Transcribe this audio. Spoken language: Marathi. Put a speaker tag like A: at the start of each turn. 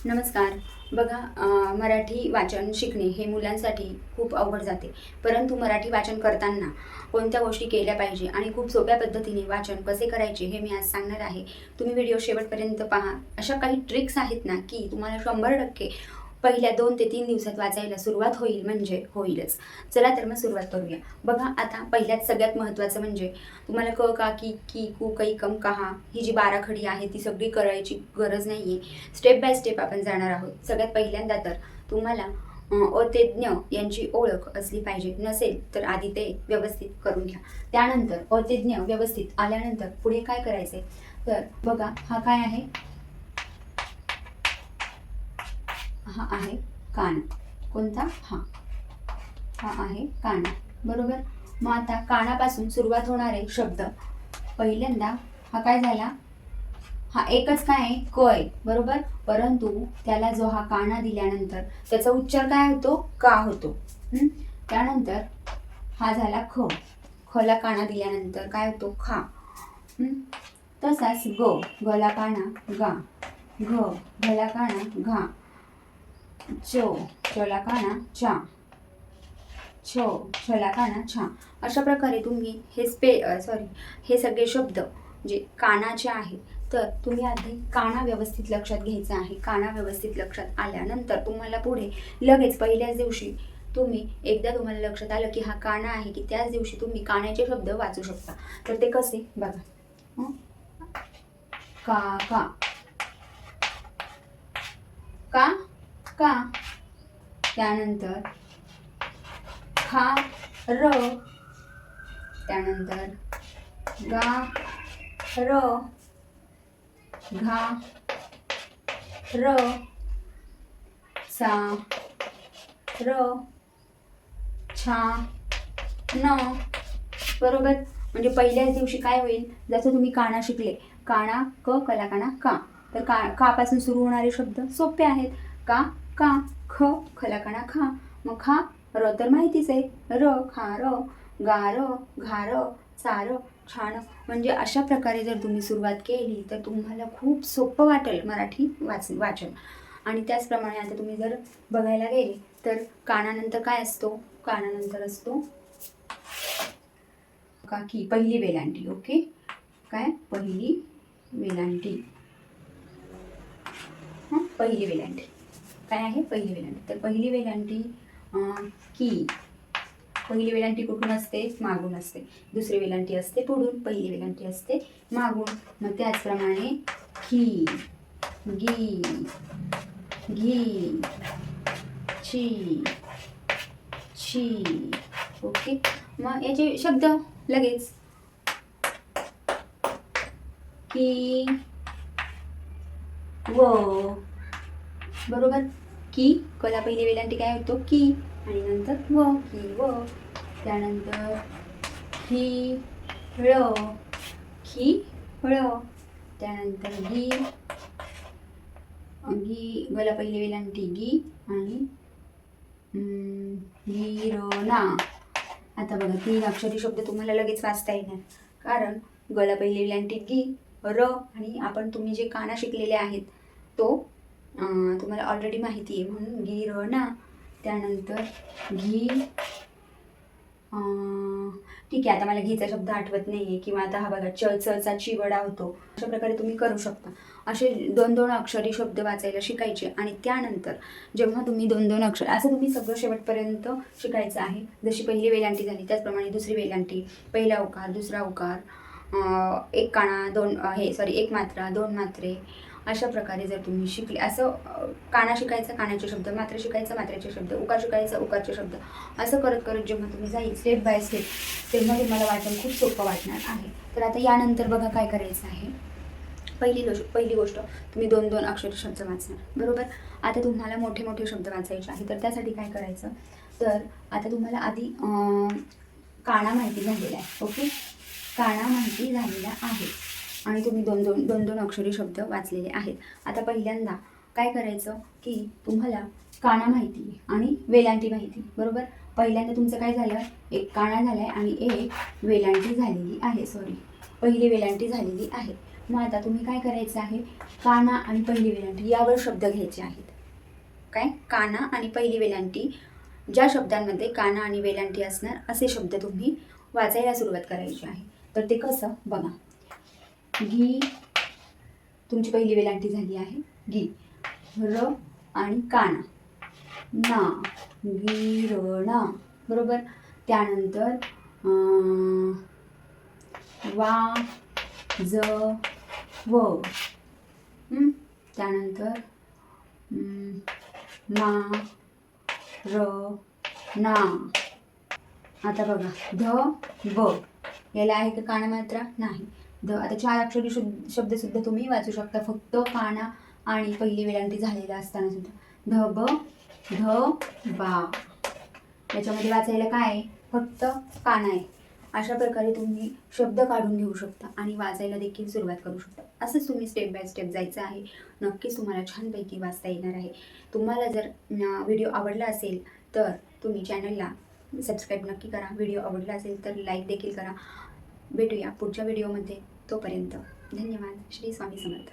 A: नमस्कार. बघा, मराठी वाचन शिकणे हे मुलांसाठी खूप अवघड जाते. परंतु मराठी वाचन करताना कोणत्या गोष्टी केल्या पाहिजे आणि खूप सोप्या पद्धतीने वाचन कसे करायचे हे मी आज सांगणार आहे. तुम्ही व्हिडिओ शेवटपर्यंत पहा. अशा काही ट्रिक्स आहेत ना की तुम्हाला 100% पहिल्या 2 ते 3 दिवसात वाचायला सुरुवात होईल म्हणजे होईलच. चला तर मग सुरुवात करूया. बघा, आता पहिल्यात सगळ्यात महत्त्वाचं म्हणजे तुम्हाला क, का, की, की, कू, कै, कम, कहा ही जी 12 खडी आहे ती सगळी करायची गरज नाही आहे. स्टेप बाय स्टेप आपण जाणार आहोत. सगळ्यात पहिल्यांदा तर तुम्हाला अ ते ज्ञ यांची ओळख असली पाहिजे. नसेल तर आधी ते व्यवस्थित करून घ्या. त्यानंतर ते ज्ञ व्यवस्थित आल्यानंतर पुढे काय करायचे तर बघा, हा काय आहे? हा आहे कान. कोणता? हा आहे कान. बरोबर. मग आता कानापासून सुरुवात होणारे शब्द पहिल्यांदा हा काय झाला? हा एकच काय आहे? क आहे. बरोबर. परंतु त्याला जो हा काना दिल्यानंतर त्याचा उच्चार काय होतो? का होतो. त्यानंतर हा झाला ख. खला काना दिल्यानंतर काय होतो? खा. तसाच ग. गला काना गा. घ. घला काना घा. च. चला काना चा. छ. छला काना छा. अशा प्रकारे तुम्ही हे सगळे शब्द जे कानाचे आहेत तर तुम्ही आधी काना व्यवस्थित लक्षात घ्यायचा आहे. काना व्यवस्थित लक्षात आल्यानंतर तुम्हाला पुढे लगेच पहिल्याच दिवशी एकदा तुम्हाला लक्षात आलं की हा काना आहे की त्याच दिवशी तुम्ही कानाचे शब्द वाचू शकता. तर ते कसे बघा. का का का का. त्यानंतर खा र. त्यानंतर गा र. घा र. सा र. छा न. बरोबर. म्हणजे पहिल्याच दिवशी काय होईल? जसं तुम्ही काना शिकले, काना क, कला काना का, तर का पासून सुरू होणारे शब्द सोपे आहेत. का का. ख खला काना खा. मग खा र तर माहितीच आहे. र खा र. गा र. घा र. चा र. छान. म्हणजे अशा प्रकारे जर तुम्ही सुरुवात केली तर तुम्हाला खूप सोपं वाटेल मराठी वाचन. आणि त्याचप्रमाणे आता तुम्ही जर बघायला गेले तर कानानंतर काय असतो? कानानंतर असतो की पहिली वेलांटी. ओके. काय? पहिली वेलांटी. पहिली वेलांटी काय आहे? पहिली वेलांटी. तर पहिली वेलांटी की. पहिली वेलांटी कुठून असते? मागून असते. दुसरी वेलांटी असते पुढून. पहिली वेलांटी असते मागून. मग त्याचप्रमाणे की, गी, घी, ची, छी. ओके. मग याचे शब्द लगेच की व. बरोबर. की कला पहिली वेलांटी काय होतो? की आणि नंतर व. की व. त्यानंतर ही ळ. खी ळ. त्यानंतर गी. गी गला पहिली वेलांटी गी आणि गिरणा. आता बघा, 3 अक्षरी शब्द तुम्हाला लगेच वाचता येणार कारण गला पहिली वेलांटी गी र आणि तुम्ही जे काना शिकलेले आहेत तो तुम्हाला ऑलरेडी माहिती आहे म्हणून गिरणा. त्यानंतर घी. ठीक आहे. आता मला घीचा शब्द आठवत नाही आहे किंवा आता हा बघा चा चिवडा होतो. अशा प्रकारे तुम्ही करू शकता. असे 2-2 अक्षरी शब्द वाचायला शिकायचे आणि त्यानंतर जेव्हा तुम्ही 2-2 अक्षर असं तुम्ही सगळं शेवटपर्यंत शिकायचं आहे. जशी पहिली वेलांटी झाली त्याचप्रमाणे दुसरी वेलांटी, पहिला उकार, दुसरा उकार, एक काना, एक मात्रा, 2 मात्रे. अशा प्रकारे जर तुम्ही शिकले असं काना शिकायचा कानाचे शब्द, मात्रा शिकायचा मात्रेचे शब्द, उकार शिकायचा उकारचे शब्द, असं करत करत जेव्हा तुम्ही जाईल स्टेप बाय स्टेप तेव्हा तुम्हाला वाचन खूप सोपं वाटणार आहे. तर आता यानंतर बघा काय करायचं आहे. पहिली गोष्ट तुम्ही 2-2 अक्षरी शब्द वाचणार. बरोबर. आता तुम्हाला मोठे मोठे शब्द वाचायचे आहे तर त्यासाठी काय करायचं तर आता तुम्हाला आधी काना माहिती झालेला आहे. ओके. काना माहिती झालेला आहे आणि तुम्ही 2-2 अक्षरी शब्द वाचलेले आहेत. आता पहिल्यांदा काय करायचं की तुम्हाला काना माहिती आणि वेलांटी माहिती. बरोबर. पहिल्यांदा तुमचं काय झालं? एक काना झालाय आणि एक वेलांटी झालेली आहे. पहिली वेलांटी झालेली आहे. मग आता तुम्ही काय करायचं आहे, काना आणि पहिली वेलांटी यावर शब्द घ्यायचे आहेत. काय, काना आणि पहिली वेलांटी, ज्या शब्दांमध्ये काना आणि वेलांटी असणार असे शब्द तुम्ही वाचायला सुरुवात करायची आहे. तर ते कसं बघा. गी, तुमची पहिली वेलांटी झाली आहे गी. र आणि काना, ना, गिरणा, बरोबर. त्यानंतर वा, ज, व. त्यानंतर मा, र, ना. आता बघा ध, ब, याला आहे का काना मात्रा? नाही. ध, आता 4 अक्षरी शब्द सुद्धा तुम्ही वाचू शकता फक्त काना आणि पहिली वेलांटी झालेला असताना सुद्धा. ध, ब, ध, बा. याच्यामध्ये वाचायला काय आहे, फक्त काना आहे. अशा प्रकारे तुम्ही शब्द काढून घेऊ शकता आणि वाचायला देखील सुरुवात करू शकता. असंच तुम्ही स्टेप बाय स्टेप जायचं आहे. नक्कीच तुम्हाला छानपैकी वाचता येणार आहे. तुम्हाला जर व्हिडिओ आवडला असेल तर तुम्ही चॅनलला सबस्क्राईब नक्की करा. व्हिडिओ आवडला असेल तर लाईक देखील करा. भेटूया पुढच्या व्हिडिओमध्ये. तोपर्यंत धन्यवाद. श्री स्वामी समर्थ.